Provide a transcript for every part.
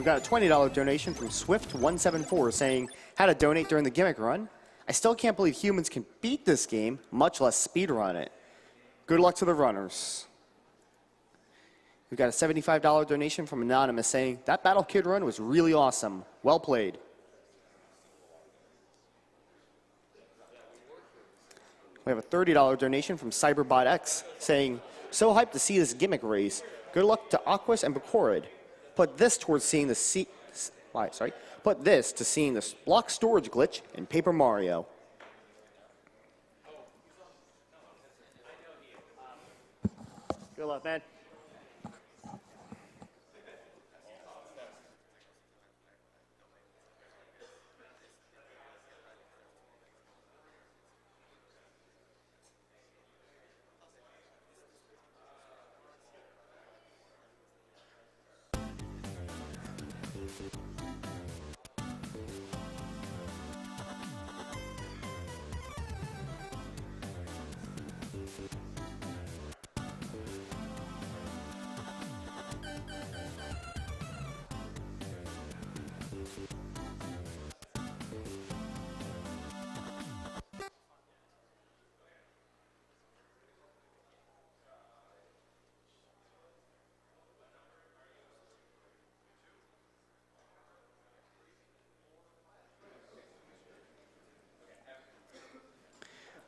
We've got a $20 donation from Swift174 saying, how to donate during the Gimmick run. I still can't believe humans can beat this game, much less speedrun it. Good luck to the runners. We've got a $75 donation from Anonymous saying, that Battle Kid run was really awesome. Well played. We have a $30 donation from CyberbotX saying, so hyped to see this Gimmick race. Good luck to Aquas and Becored. Put this to seeing the block storage glitch in Paper Mario. Good luck, man.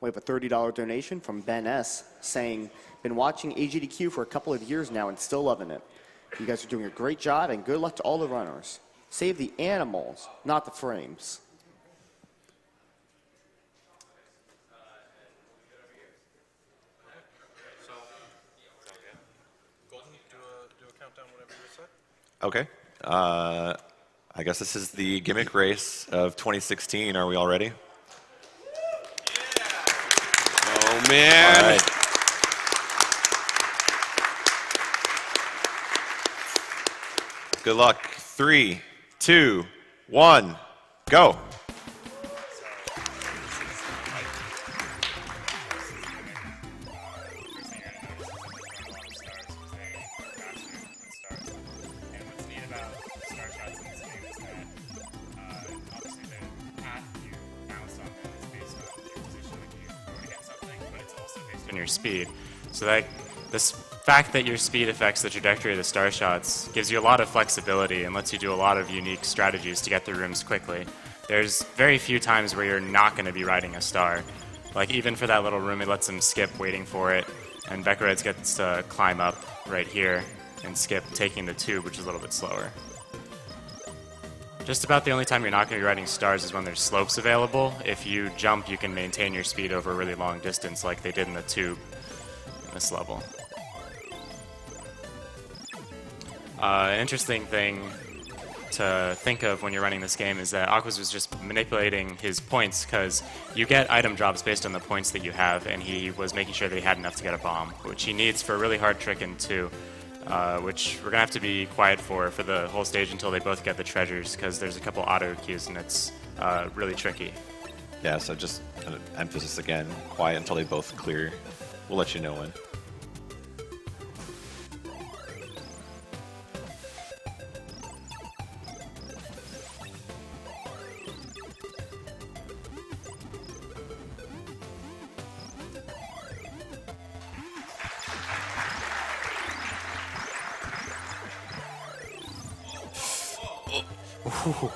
We have a $30 donation from Ben S. saying, been watching AGDQ for a couple of years now and still loving it. You guys are doing a great job and good luck to all the runners. Save the animals, not the frames. Golden, do a countdown whenever you're set. Okay. I guess this is the Gimmick race of 2016. Are we all ready? Oh, man. All right. Good luck. 3, 2, 1, go. in your speed. So that this fact that your speed affects the trajectory of the star shots gives you a lot of flexibility and lets you do a lot of unique strategies to get through rooms quickly. There's very few times where you're not going to be riding a star. Like even for that little room, it lets him skip waiting for it, and Becored gets to climb up right here and skip taking the tube, which is a little bit slower. Just about the only time you're not going to be riding stars is when there's slopes available. If you jump, you can maintain your speed over a really long distance like they did in the tube in this level. Interesting thing to think of when you're running this game is that Aquas was just manipulating his points because you get item drops based on the points that you have, and he was making sure that he had enough to get a bomb, which he needs for a really hard trick in 2. Which we're going to have to be quiet for the whole stage until they both get the treasures, because there's a couple auto queues and it's really tricky. Yeah, so just an emphasis again, quiet until they both clear. We'll let you know when. Ooh.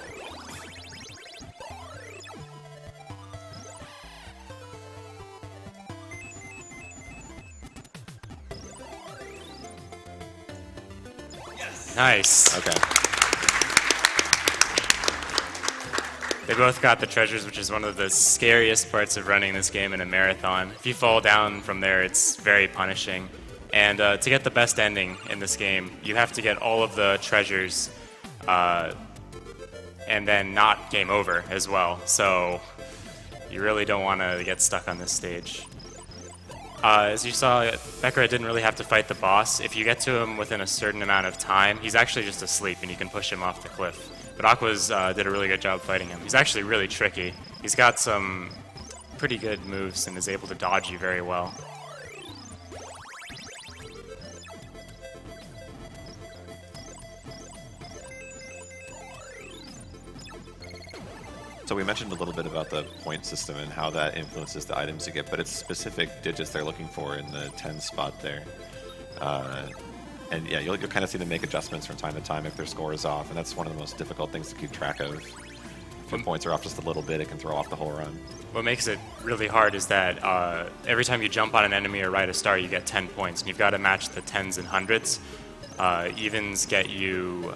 Nice. Okay. They both got the treasures, which is one of the scariest parts of running this game in a marathon. If you fall down from there, it's very punishing. And to get the best ending in this game, you have to get all of the treasures and then not game over as well. So you really don't want to get stuck on this stage. As you saw, Becored didn't really have to fight the boss. If you get to him within a certain amount of time, he's actually just asleep and you can push him off the cliff. But Aquas did a really good job fighting him. He's actually really tricky. He's got some pretty good moves and is able to dodge you very well. So we mentioned a little bit about the point system and how that influences the items you get, but it's specific digits they're looking for in the 10 spot there. And yeah, you'll kind of see them make adjustments from time to time if their score is off, and that's one of the most difficult things to keep track of. If your points are off just a little bit, it can throw off the whole run. What makes it really hard is that every time you jump on an enemy or ride a star, you get 10 points, and you've got to match the 10s and 100s. Evens get you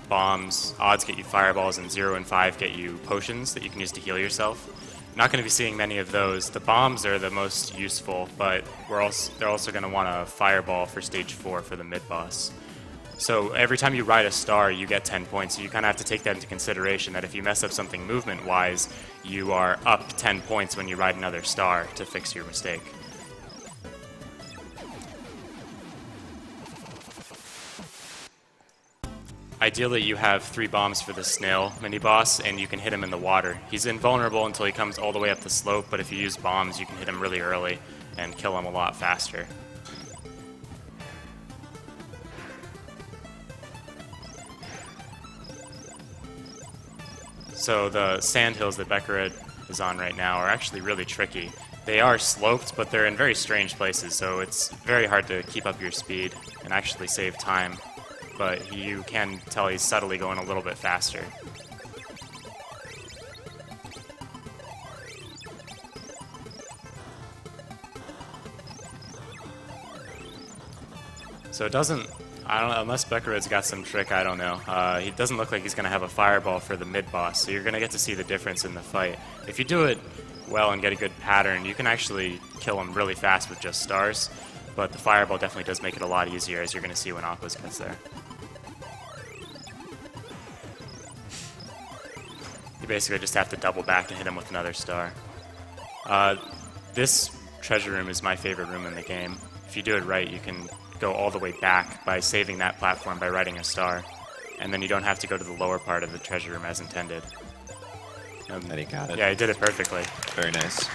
bombs, odds get you fireballs, and 0 and 5 get you potions that you can use to heal yourself. Not going to be seeing many of those. The bombs are the most useful, but they're also going to want a fireball for stage 4 for the mid-boss. So every time you ride a star, you get 10 points. So you kind of have to take that into consideration, that if you mess up something movement-wise, you are up 10 points when you ride another star to fix your mistake. Ideally, you have 3 bombs for the snail mini-boss, and you can hit him in the water. He's invulnerable until he comes all the way up the slope, but if you use bombs, you can hit him really early and kill him a lot faster. So the sandhills that becored is on right now are actually really tricky. They are sloped, but they're in very strange places, so it's very hard to keep up your speed and actually save time. But you can tell he's subtly going a little bit faster. So it doesn't, I don't know, unless Becored's got some trick, I don't know. He doesn't look like he's going to have a fireball for the mid-boss, so you're going to get to see the difference in the fight. If you do it well and get a good pattern, you can actually kill him really fast with just stars, but the fireball definitely does make it a lot easier, as you're going to see when Aquas gets there. You basically just have to double back and hit him with another star. This treasure room is my favorite room in the game. If you do it right, you can go all the way back by saving that platform by riding a star, and then you don't have to go to the lower part of the treasure room as intended. And he got it. Yeah, he did it perfectly. Very nice.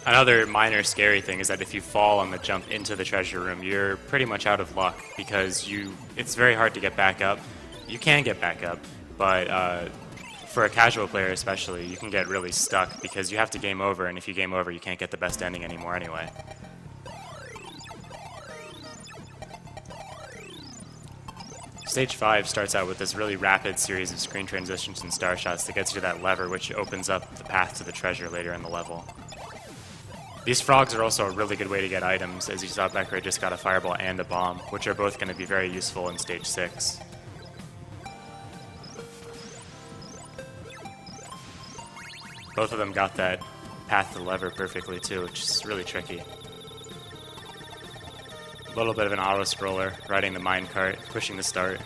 Another minor scary thing is that if you fall on the jump into the treasure room, you're pretty much out of luck because it's very hard to get back up. You can get back up, but for a casual player especially, you can get really stuck because you have to game over, and if you game over, you can't get the best ending anymore anyway. Stage 5 starts out with this really rapid series of screen transitions and star shots that gets you to that lever, which opens up the path to the treasure later in the level. These frogs are also a really good way to get items. As you saw, Becored just got a fireball and a bomb, which are both going to be very useful in Stage 6. Both of them got that path to the lever perfectly too, which is really tricky. A little bit of an auto-scroller, riding the minecart, pushing the star.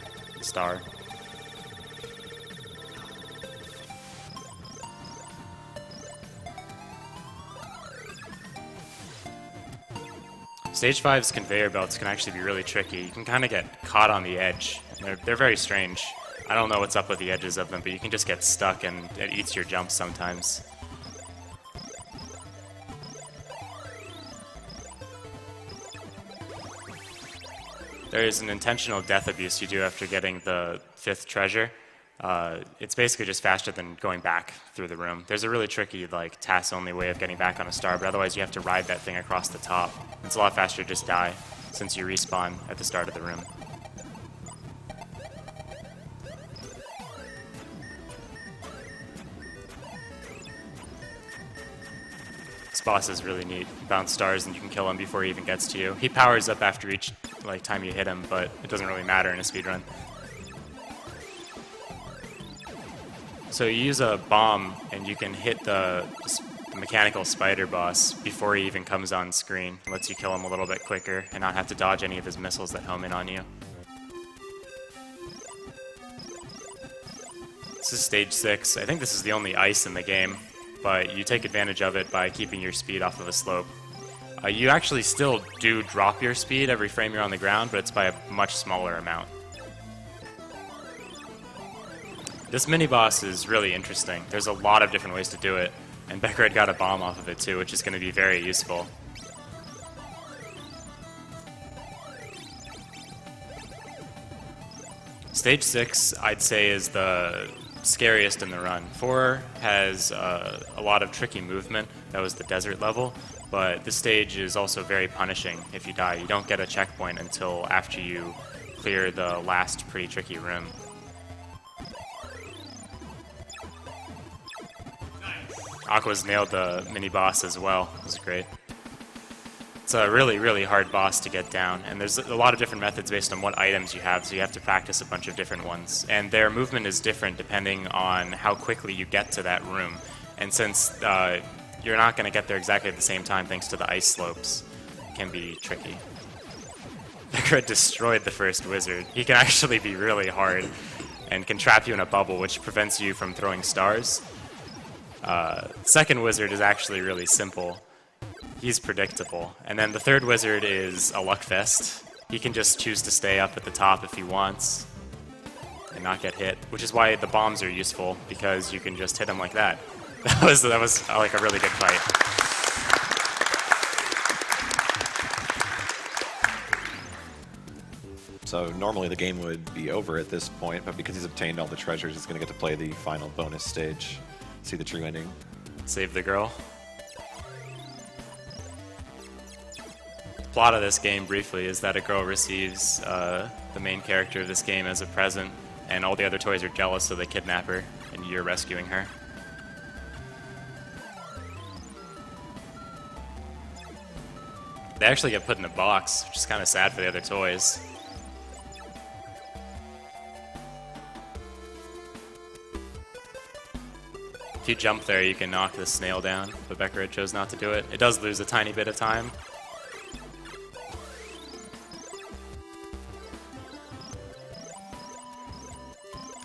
Stage 5's conveyor belts can actually be really tricky. You can kind of get caught on the edge. They're very strange. I don't know what's up with the edges of them, but you can just get stuck and it eats your jumps sometimes. There is an intentional death abuse you do after getting the 5th treasure. It's basically just faster than going back through the room. There's a really tricky, like, TAS-only way of getting back on a star, but otherwise you have to ride that thing across the top. It's a lot faster to just die, since you respawn at the start of the room. This boss is really neat. You bounce stars and you can kill him before he even gets to you. He powers up after each time you hit him, but it doesn't really matter in a speedrun. So you use a bomb and you can hit the mechanical spider boss before he even comes on screen. It lets you kill him a little bit quicker and not have to dodge any of his missiles that home in on you. This is Stage 6. I think this is the only ice in the game, but you take advantage of it by keeping your speed off of a slope. You actually still do drop your speed every frame you're on the ground, but it's by a much smaller amount. This mini-boss is really interesting. There's a lot of different ways to do it, and Becored got a bomb off of it too, which is going to be very useful. Stage 6, I'd say, is the scariest in the run. 4 has a lot of tricky movement. That was the desert level. But this stage is also very punishing if you die. You don't get a checkpoint until after you clear the last pretty tricky room. Aquas nailed the mini-boss as well. It was great. It's a really, really hard boss to get down, and there's a lot of different methods based on what items you have, so you have to practice a bunch of different ones. And their movement is different depending on how quickly you get to that room. And since you're not going to get there exactly at the same time thanks to the ice slopes, it can be tricky. becored destroyed the first wizard. He can actually be really hard and can trap you in a bubble, which prevents you from throwing stars. Second wizard is actually really simple. He's predictable. And then the third wizard is a luck fest. He can just choose to stay up at the top if he wants and not get hit, which is why the bombs are useful, because you can just hit him like that. That was like a really good fight. So normally the game would be over at this point, but because he's obtained all the treasures, he's going to get to play the final bonus stage. See the true ending. Save the girl. Plot of this game, briefly, is that a girl receives the main character of this game as a present, and all the other toys are jealous, so they kidnap her, and you're rescuing her. They actually get put in a box, which is kind of sad for the other toys. If you jump there, you can knock the snail down, but becored chose not to do it. It does lose a tiny bit of time.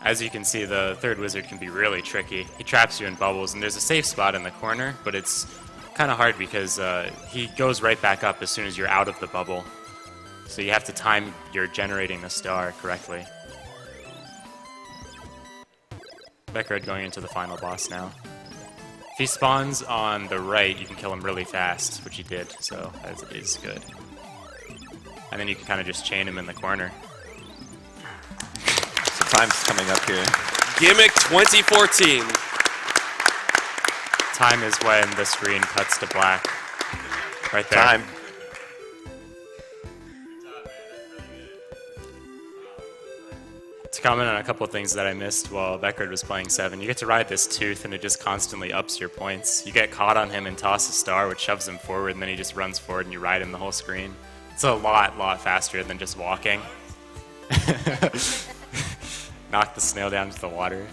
As you can see, the third wizard can be really tricky. He traps you in bubbles, and there's a safe spot in the corner, but it's kind of hard because he goes right back up as soon as you're out of the bubble. So you have to time your generating the star correctly. becored going into the final boss now. If he spawns on the right, you can kill him really fast, which he did, so that is good. And then you can kind of just chain him in the corner. So time's coming up here. Gimmick 2014. Time is when the screen cuts to black. Right there. Time. To comment on a couple of things that I missed while becored was playing 7, you get to ride this tooth and it just constantly ups your points. You get caught on him and toss a star, which shoves him forward, and then he just runs forward and you ride him the whole screen. It's a lot faster than just walking. Knock the snail down into the water.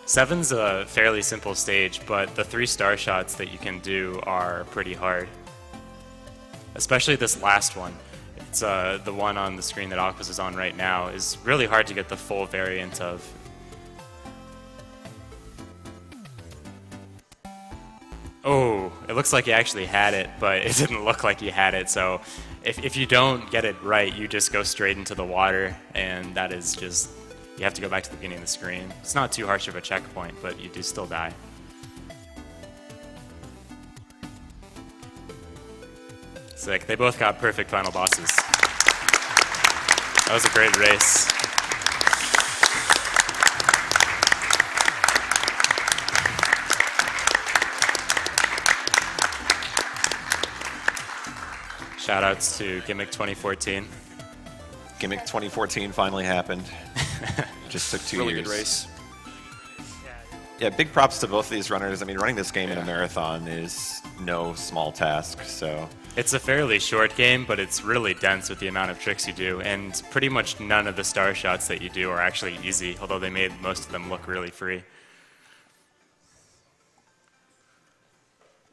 7's a fairly simple stage, but the 3 star shots that you can do are pretty hard. Especially this last one. It's the one on the screen that Aquas is on right now is really hard to get the full variant of. Oh, it looks like you actually had it, but it didn't look like you had it. So if you don't get it right, you just go straight into the water, and that is just, you have to go back to the beginning of the screen. It's not too harsh of a checkpoint, but you do still die. Sick. They both got perfect final bosses. That was a great race. Shoutouts to Gimmick 2014. Gimmick 2014 finally happened. Just took 2 Really years. good race. Yeah, big props to both of these runners. I mean, running this game in a marathon is no small task, so... It's a fairly short game, but it's really dense with the amount of tricks you do, and pretty much none of the star shots that you do are actually easy, although they made most of them look really free.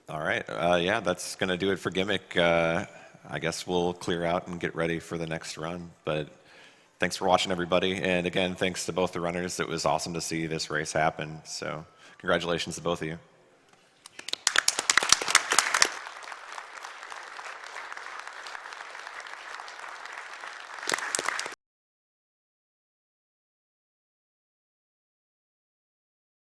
All right, yeah, that's going to do it for Gimmick. I guess we'll clear out and get ready for the next run, but thanks for watching, everybody, and again, thanks to both the runners. It was awesome to see this race happen, so congratulations to both of you.